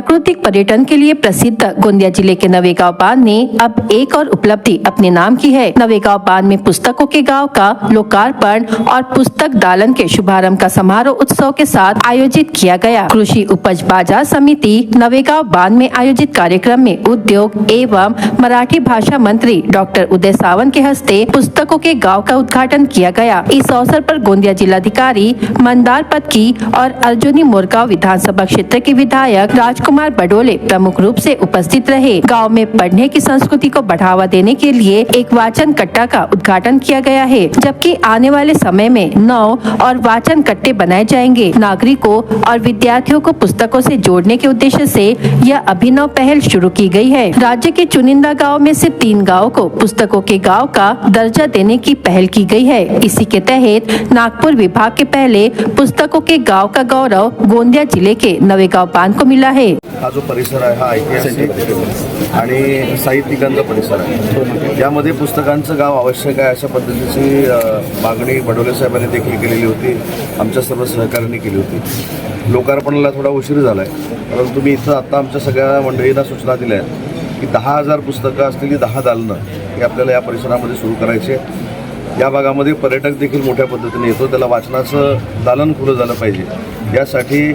प्राकृतिक पर्यटन के लिए प्रसिद्ध गोंदिया जिले के नवेगांव बांध ने अब एक और उपलब्धि अपने नाम की है। नवेगांव बांध में पुस्तकों के गांव का लोकार्पण और पुस्तक दालन के शुभारंभ का समारोह उत्सव के साथ आयोजित किया गया। कृषि उपज बाजार समिति नवेगांव बांध में आयोजित कार्यक्रम में उद्योग एवं मराठी भाषा मंत्री डॉक्टर उदय सावंत के हस्ते पुस्तकों के गाँव का उद्घाटन किया गया। इस अवसर पर गोंदिया जिलाधिकारी मंदार पत्की और अर्जुनी मोरगांव विधानसभा क्षेत्र के विधायक राजकुमार बडोले प्रमुख रूप से उपस्थित रहे। गांव में पढ़ने की संस्कृति को बढ़ावा देने के लिए एक वाचन कट्टा का उद्घाटन किया गया है, जबकि आने वाले समय में 9 और वाचन कट्टे बनाए जाएंगे। नागरिकों और विद्यार्थियों को पुस्तकों से जोड़ने के उद्देश्य से यह अभिनव पहल शुरू की गई है। राज्य के चुनिंदा गाँव में से 3 गाँव को पुस्तकों के गाँव का दर्जा देने की पहल की गई है। इसी के तहत नागपुर विभाग के पहले पुस्तकों के गाँव का गौरव गोंदिया जिले के नवेगांव बांध को मिला है। हा जो परिसर आहे हा ऐतिहासिक आणि साहित्यिकांचा परिसर आहे। यामध्ये पुस्तकांचं गाव आवश्यक आहे अशा पद्धतीची मागणी बडोले साहेबांनी देखील केलेली होती, आमच्या सर्व सहकार्यांनी केली होती। लोकार्पणाला थोडा उशीर झाला आहे, परंतु मी इथं आता आमच्या सगळ्या मंडळींना सूचना दिल्या आहेत की 10,000 पुस्तकं असलेली 10 दालनं ही आपल्याला या परिसरामध्ये सुरू करायची आहे। या भागामध्ये पर्यटक देखील मोठ्या पद्धतीने येतो, त्याला वाचनाचं दालन खुलं झालं पाहिजे। यासाठी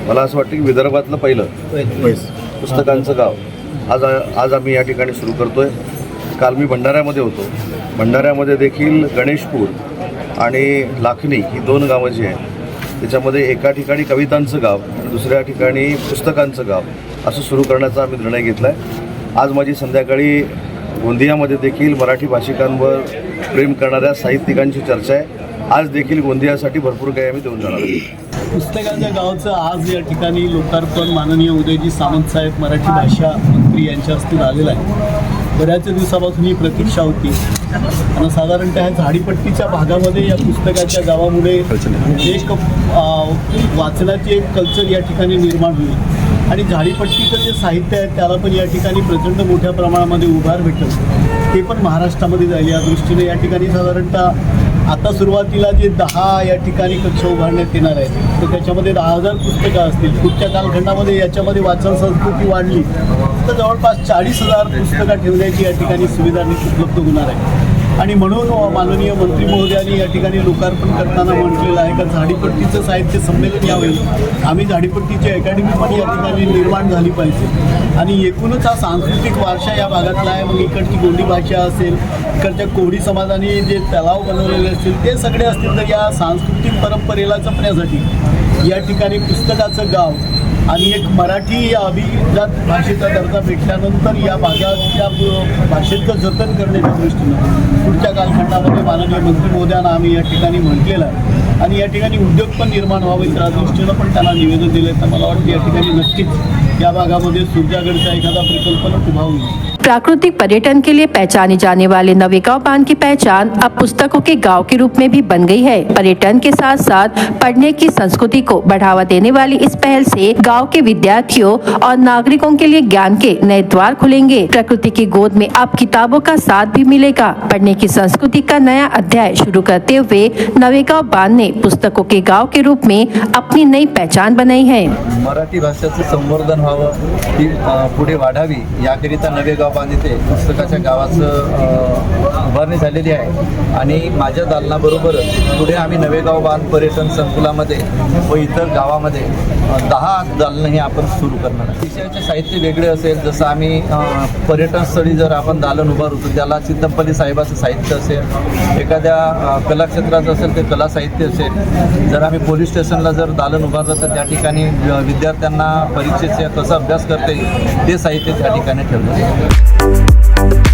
मला असं वाटतं की विदर्भातलं पहिलं पुस्तकांचं गाव आज आम्ही या ठिकाणी सुरू करतोय। काल मी भंडाऱ्यामध्ये होतो, भंडाऱ्यामध्ये देखील गणेशपूर आणि लाखनी ही 2 गावं जी आहेत त्याच्यामध्ये एका ठिकाणी कवितांचं गाव आणि दुसऱ्या ठिकाणी पुस्तकांचं गाव असं सुरू करण्याचा आम्ही निर्णय घेतला आहे। आज माझी संध्याकाळी गोंदियामध्ये देखील मराठी भाषिकांवर प्रेम करणाऱ्या साहित्यिकांची चर्चा आहे। आज देखील गोंदियासाठी भरपूर काही आम्ही देऊन जाणार आहोत। पुस्तकांच्या गावाचं आज या ठिकाणी लोकार्पण माननीय उदयजी सामंत साहेब मराठी भाषा मंत्री यांच्या हस्ते झालेलं आहे। बऱ्याच दिवसापासून ही प्रतीक्षा होती आणि साधारणतः झाडीपट्टीच्या भागामध्ये या पुस्तकाच्या गावामुळे एक वाचनाची एक कल्चर या ठिकाणी निर्माण होईल आणि झाडीपट्टीचं जे साहित्य आहे त्याला पण या ठिकाणी प्रचंड मोठ्या प्रमाणामध्ये उभार भेटेल, ते पण महाराष्ट्रामध्ये जाईल। या दृष्टीने या ठिकाणी साधारणतः आता सुरुवातीला जे 10 या ठिकाणी कक्ष उभारण्यात येणार आहेत तर त्याच्यामध्ये 10,000 पुस्तकं असतील। पुढच्या कालखंडामध्ये याच्यामध्ये वाचन संस्कृती वाढली तर जवळपास 40,000 पुस्तकं ठेवण्याची या ठिकाणी सुविधा उपलब्ध होणार आहे। आणि म्हणून माननीय मंत्री महोदयांनी या ठिकाणी लोकार्पण करताना म्हटलेलं आहे का झाडीपट्टीचं साहित्य संमेलन यावेळी आम्ही झाडीपट्टीची अकॅडमी पण या ठिकाणी निर्माण झाली पाहिजे आणि एकूणच हा सांस्कृतिक वारसा या भागातला आहे। मग इकडची गोंडी भाषा असेल, इकडच्या कोळी समाजाने जे तलाव बनवलेले असतील ते सगळे असतील तर या सांस्कृतिक परंपरेला जपण्यासाठी या ठिकाणी पुस्तकाचं गाव आणि एक मराठी अभिजात भाषेचा दर्जा भेटल्यानंतर या भागाच्या भाषेचं जतन करण्याच्या दृष्टीनं पुढच्या कालखंडामध्ये माननीय मंत्री महोदयांना आम्ही या ठिकाणी म्हटलेलं आहे आणि या ठिकाणी उद्योग पण निर्माण व्हावे त्या दृष्टीनं पण त्यांना निवेदन दिलं। तर मला वाटतं या ठिकाणी नक्कीच या भागामध्ये सूर्जागडचा एखादा प्रकल्प उभा होईल। प्राकृतिक पर्यटन के लिए पहचाने जाने वाले नवेगांव बांध की पहचान अब पुस्तकों के गांव के रूप में भी बन गई है। पर्यटन के साथ साथ पढ़ने की संस्कृति को बढ़ावा देने वाली इस पहल से गांव के विद्यार्थियों और नागरिकों के लिए ज्ञान के नए द्वार खुलेंगे। प्रकृति की गोद में अब किताबों का साथ भी मिलेगा। पढ़ने की संस्कृति का नया अध्याय शुरू करते हुए नवेगांव बांध ने पुस्तकों के गाँव के रूप में अपनी नई पहचान बनाई है। मराठी भाषेचं संवर्धन व्हावं, ती पुढे वाढावी याकरिता नवेगाव बांध इथे पुस्तकाच्या गावाचं उभारणी झालेली आहे आणि माझ्या दालनाबरोबरच पुढे आम्ही नवेगाव बांध पर्यटन संकुलामध्ये व इतर गावामध्ये 10 दालनं हे आपण सुरू करणार आहे। विषयाचे साहित्य वेगळे असेल, जसं आम्ही पर्यटन स्थळी जर आपण दालन उभारू तर त्याला चित्तमपल्ली साहेबाचं साहित्य असेल, एखाद्या कलाक्षेत्राचं असेल ते कला साहित्य असेल। जर आम्ही पोलीस स्टेशनला जर दालन उभारलं तर त्या ठिकाणी विद्यार्थ्यांना परीक्षेचा कसा अभ्यास करता येईल ते साहित्य त्या ठिकाणी ठेवलं।